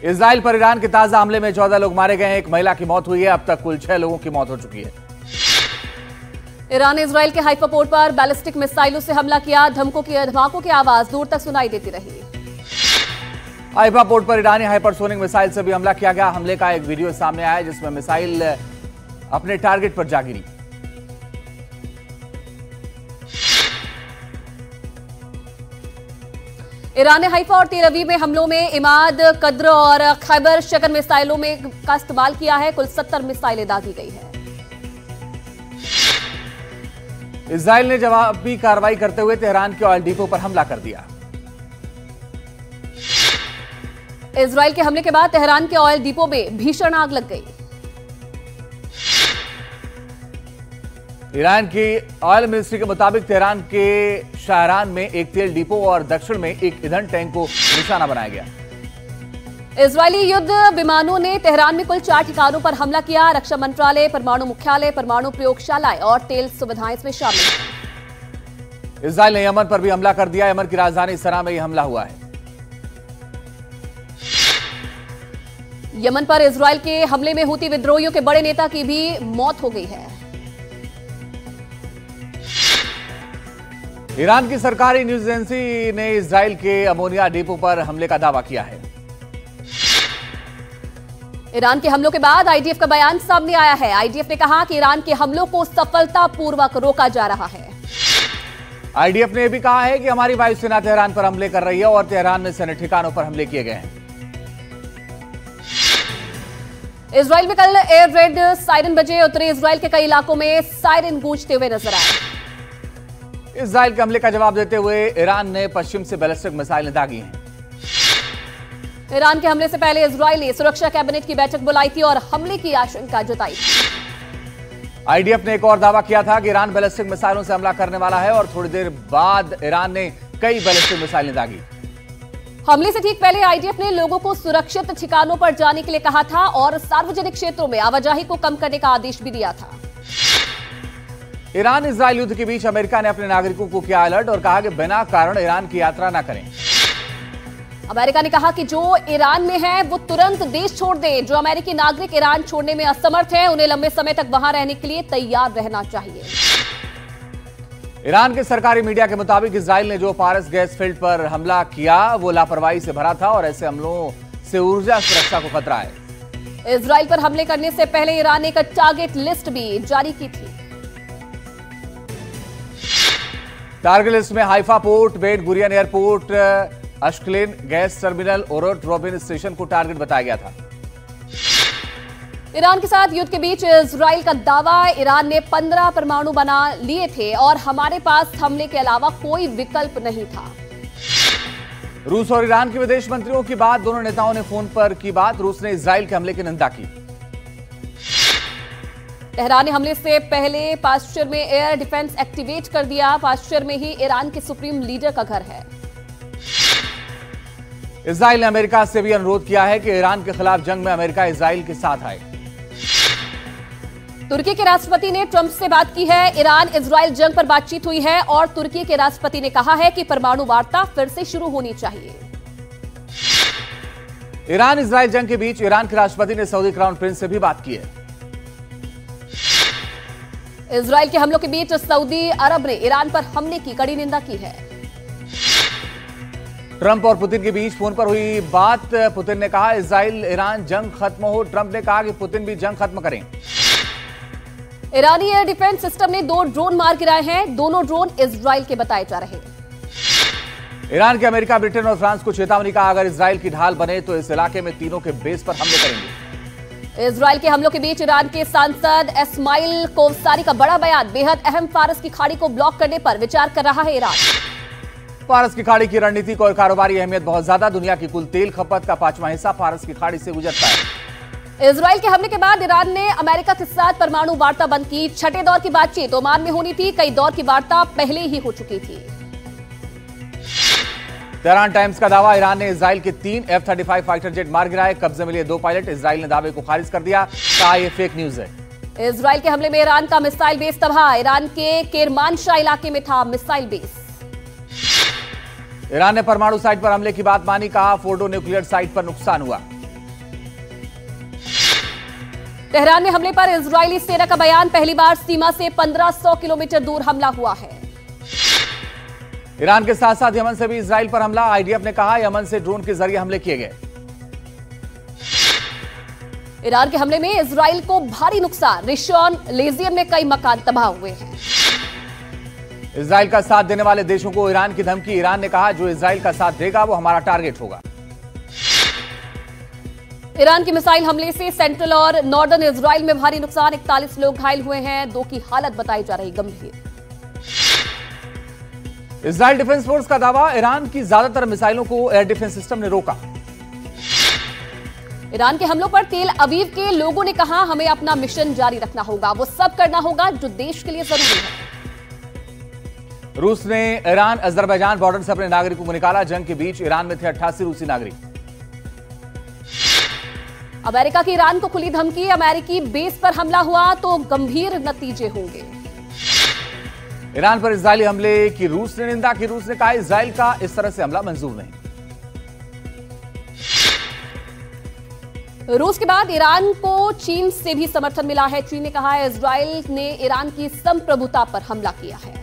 Israel पर Iran के ताजा हमले में 14 लोग मारे गए हैं, एक महिला की मौत हुई है। अब तक कुल 6 लोगों की मौत हो चुकी है। ईरान ने इजराइल के हाइफा पोर्ट पर बैलिस्टिक मिसाइलों से हमला किया। धमाकों की आवाज दूर तक सुनाई देती रही। हाइफा पोर्ट पर ईरानी हाइपरसोनिक मिसाइल से भी हमला किया गया। हमले का एक वीडियो सामने आया जिसमें मिसाइल अपने टारगेट पर जा गिरी। ईरान ने हाइफा और तेल अवीव में हमलों में इमाद, कद्र और खैबर शकन मिसाइलों का इस्तेमाल किया है। कुल 70 मिसाइलें दागी गई है। इजराइल ने जवाबी कार्रवाई करते हुए तेहरान के ऑयल डिपो पर हमला कर दिया। इजराइल के हमले के बाद तेहरान के ऑयल डिपो में भीषण आग लग गई। ईरान की ऑयल मिनिस्ट्री के मुताबिक तेहरान के शाहरान में एक तेल डिपो और दक्षिण में एक ईंधन टैंक को निशाना बनाया गया। इजरायली युद्ध विमानों ने तेहरान में कुल 4 ठिकानों पर हमला किया। रक्षा मंत्रालय, परमाणु मुख्यालय, परमाणु प्रयोगशालाएं और तेल सुविधाएं इसमें शामिल हैं। इजराइल ने यमन पर भी हमला कर दिया। यमन की राजधानी सना में यह हमला हुआ है। यमन पर इजराइल के हमले में हूती विद्रोहियों के बड़े नेता की भी मौत हो गई है। ईरान की सरकारी न्यूज एजेंसी ने इजराइल के अमोनिया डिपो पर हमले का दावा किया है। ईरान के हमलों के बाद आईडीएफ का बयान सामने आया है। आईडीएफ ने कहा कि ईरान के हमलों को सफलतापूर्वक रोका जा रहा है। आईडीएफ ने यह भी कहा है कि हमारी वायुसेना तेहरान पर हमले कर रही है और तेहरान में सैन्य ठिकानों पर हमले किए गए हैं। इजराइल में कल एयर रेड सायरन बजे। उत्तरी इजराइल के कई इलाकों में सायरन गूंजते हुए नजर आए। इजराइल के हमले का जवाब देते हुए ईरान ने पश्चिम से बैलिस्टिक मिसाइलें दागी हैं। ईरान के हमले से पहले इजराइल ने सुरक्षा कैबिनेट की बैठक बुलाई थी और हमले की आशंका जताई थी। आईडीएफ ने एक और दावा किया था कि ईरान बैलिस्टिक मिसाइलों से हमला करने वाला है और थोड़ी देर बाद ईरान ने कई बैलिस्टिक मिसाइलें दागी। हमले से ठीक पहले आईडीएफ ने लोगों को सुरक्षित ठिकानों पर जाने के लिए कहा था और सार्वजनिक क्षेत्रों में आवाजाही को कम करने का आदेश भी दिया था। ईरान इजराइल युद्ध के बीच अमेरिका ने अपने नागरिकों को किया अलर्ट और कहा कि बिना कारण ईरान की यात्रा न करें। अमेरिका ने कहा कि जो ईरान में है वो तुरंत देश छोड़ दें। जो अमेरिकी नागरिक ईरान छोड़ने में असमर्थ हैं, उन्हें लंबे समय तक वहां रहने के लिए तैयार रहना चाहिए। ईरान के सरकारी मीडिया के मुताबिक इजराइल ने जो पारस गैस फील्ड पर हमला किया वो लापरवाही से भरा था और ऐसे हमलों से ऊर्जा सुरक्षा को खतरा है। इजराइल पर हमले करने से पहले ईरान ने एक टारगेट लिस्ट भी जारी की थी। टारगेट लिस्ट में Haifa port, Ben Gurion airport, Ashkelon gas terminal, Orot Rabin station को टारगेट बताया गया था। ईरान के साथ युद्ध के बीच इजराइल का दावा, ईरान ने 15 परमाणु बना लिए थे और हमारे पास हमले के अलावा कोई विकल्प नहीं था। रूस और ईरान के विदेश मंत्रियों की बात, दोनों नेताओं ने फोन पर की बात। रूस ने इजराइल के हमले की निंदा की। तेहरान ने हमले से पहले पाश्चर में एयर डिफेंस एक्टिवेट कर दिया। पाश्चर में ही ईरान के सुप्रीम लीडर का घर है। इजराइल ने अमेरिका से भी अनुरोध किया है कि ईरान के खिलाफ जंग में अमेरिका इजराइल के साथ आए। तुर्की के राष्ट्रपति ने ट्रंप से बात की है। ईरान इजराइल जंग पर बातचीत हुई है और तुर्की के राष्ट्रपति ने कहा है कि परमाणु वार्ता फिर से शुरू होनी चाहिए। ईरान इजराइल जंग के बीच ईरान के राष्ट्रपति ने सऊदी क्राउन प्रिंस से भी बात की है। इजराइल के हमलों के बीच सऊदी अरब ने ईरान पर हमले की कड़ी निंदा की है। ट्रंप और पुतिन के बीच फोन पर हुई बात। पुतिन ने कहा इजराइल ईरान जंग खत्म हो। ट्रंप ने कहा कि पुतिन भी जंग खत्म करें। ईरानी एयर डिफेंस सिस्टम ने 2 ड्रोन मार गिराए हैं। दोनों ड्रोन इजराइल के बताए जा रहे हैं। ईरान के अमेरिका, ब्रिटेन और फ्रांस को चेतावनी का, अगर इजराइल की ढाल बने तो इस इलाके में तीनों के बेस पर हमले करेंगे। इजराइल के हमलों के बीच ईरान के सांसद इस्माइल कोवसारी का बड़ा बयान, बेहद अहम फारस की खाड़ी को ब्लॉक करने पर विचार कर रहा है ईरान। फारस की खाड़ी की रणनीतिक और कारोबारी अहमियत बहुत ज्यादा। दुनिया की कुल तेल खपत का 5वां हिस्सा फारस की खाड़ी से गुजरता है। इजराइल के हमले के बाद ईरान ने अमेरिका के साथ परमाणु वार्ता बंद की। 6ठे दौर की बातचीत ओमान में होनी थी। कई दौर की वार्ता पहले ही हो चुकी थी। तेहरान टाइम्स का दावा, ईरान ने इजराइल के 3 F-35 फाइटर जेट मार गिराए। कब्जे में लिए 2 पायलट। इजराइल ने दावे को खारिज कर दिया, कहा यह फेक न्यूज है। इजराइल के हमले में ईरान का मिसाइल बेस तबाह। ईरान के केरमानशाह इलाके में था मिसाइल बेस। ईरान ने परमाणु साइट पर हमले की बात मानी, कहा फोर्डो न्यूक्लियर साइट पर नुकसान हुआ। तेहरान में हमले पर इजरायली सेना का बयान, पहली बार सीमा से 1500 किलोमीटर दूर हमला हुआ है। ईरान के साथ साथ यमन से भी इजराइल पर हमला, आईडीएफ ने कहा यमन से ड्रोन के जरिए हमले किए गए। ईरान के हमले में इजराइल को भारी नुकसान, रिशॉन लेजियन में कई मकान तबाह हुए हैं। इजराइल का साथ देने वाले देशों को ईरान की धमकी, ईरान ने कहा जो इजराइल का साथ देगा वो हमारा टारगेट होगा। ईरान की मिसाइल हमले से सेंट्रल और नॉर्दर्न इजराइल में भारी नुकसान, 41 लोग घायल हुए हैं, 2 की हालत बताई जा रही गंभीर। इजराइल डिफेंस फोर्स का दावा, ईरान की ज्यादातर मिसाइलों को एयर डिफेंस सिस्टम ने रोका। ईरान के हमलों पर तेल अवीव के लोगों ने कहा हमें अपना मिशन जारी रखना होगा, वो सब करना होगा जो देश के लिए जरूरी है। रूस ने ईरान अजरबैजान बॉर्डर से अपने नागरिकों को निकाला, जंग के बीच ईरान में थे 88 रूसी नागरिक। अमेरिका की ईरान को खुली धमकी, अमेरिकी बेस पर हमला हुआ तो गंभीर नतीजे होंगे। ईरान पर इजरायली हमले की रूस ने निंदा की, रूस ने कहा इजराइल का इस तरह से हमला मंजूर नहीं। रूस के बाद ईरान को चीन से भी समर्थन मिला है, चीन ने कहा है इजराइल ने ईरान की संप्रभुता पर हमला किया है।